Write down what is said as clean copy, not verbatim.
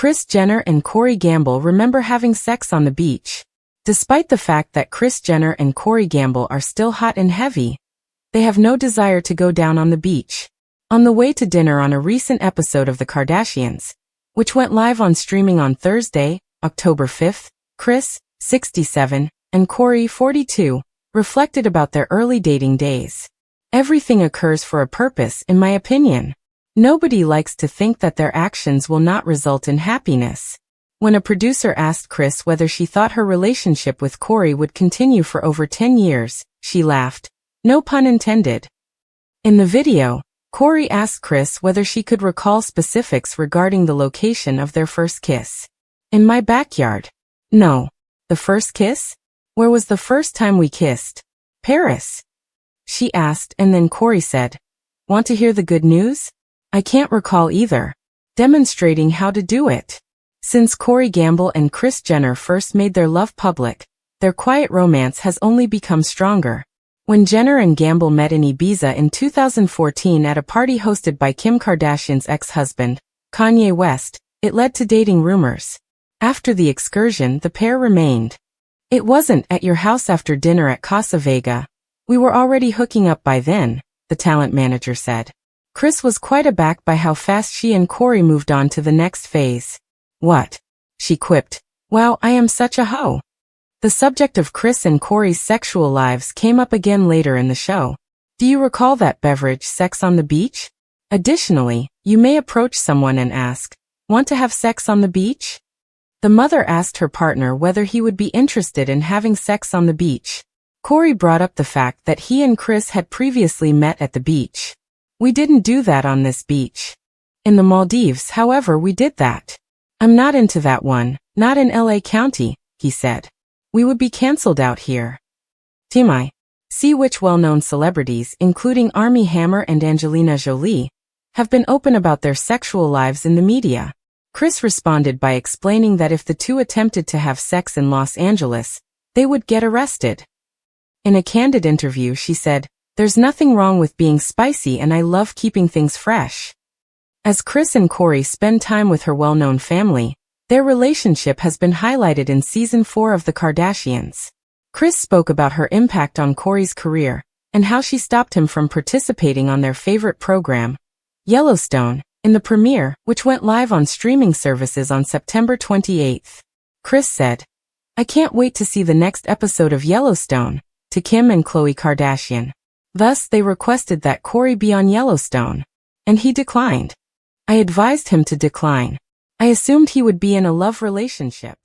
Kris Jenner and Corey Gamble remember having sex on the beach. Despite the fact that Kris Jenner and Corey Gamble are still hot and heavy, they have no desire to go down on the beach. On the way to dinner on a recent episode of The Kardashians, which went live on streaming on Thursday, October 5th, Kris, 67, and Corey, 42, reflected about their early dating days. Everything occurs for a purpose, in my opinion. Nobody likes to think that their actions will not result in happiness. When a producer asked Kris whether she thought her relationship with Corey would continue for over 10 years, she laughed. No pun intended. In the video, Corey asked Kris whether she could recall specifics regarding the location of their first kiss. In my backyard. No. The first kiss? Where was the first time we kissed? Paris. She asked, and then Corey said, "Want to hear the good news? I can't recall either." Demonstrating how to do it. Since Corey Gamble and Kris Jenner first made their love public, their quiet romance has only become stronger. When Jenner and Gamble met in Ibiza in 2014 at a party hosted by Kim Kardashian's ex-husband, Kanye West, it led to dating rumors. After the excursion, the pair remained. "It wasn't at your house after dinner at Casa Vega. We were already hooking up by then," the talent manager said. Kris was quite aback by how fast she and Corey moved on to the next phase. "What?" she quipped. "Wow, I am such a hoe." The subject of Kris and Corey's sexual lives came up again later in the show. Do you recall that beverage, sex on the beach? Additionally, you may approach someone and ask, "Want to have sex on the beach?" The mother asked her partner whether he would be interested in having sex on the beach. Corey brought up the fact that he and Kris had previously met at the beach. "We didn't do that on this beach. In the Maldives, however, we did that. I'm not into that one, not in LA County," he said. "We would be cancelled out here." TMI. See which well-known celebrities, including Armie Hammer and Angelina Jolie, have been open about their sexual lives in the media. Kris responded by explaining that if the two attempted to have sex in Los Angeles, they would get arrested. In a candid interview, she said, "There's nothing wrong with being spicy and I love keeping things fresh." As Kris and Corey spend time with her well-known family, their relationship has been highlighted in Season 4 of The Kardashians. Kris spoke about her impact on Corey's career, and how she stopped him from participating on their favorite program, Yellowstone, in the premiere, which went live on streaming services on September 28. Kris said, "I can't wait to see the next episode of Yellowstone," to Kim and Khloe Kardashian. Thus, they requested that Corey be on Yellowstone, and he declined. "I advised him to decline. I assumed he would be in a love relationship."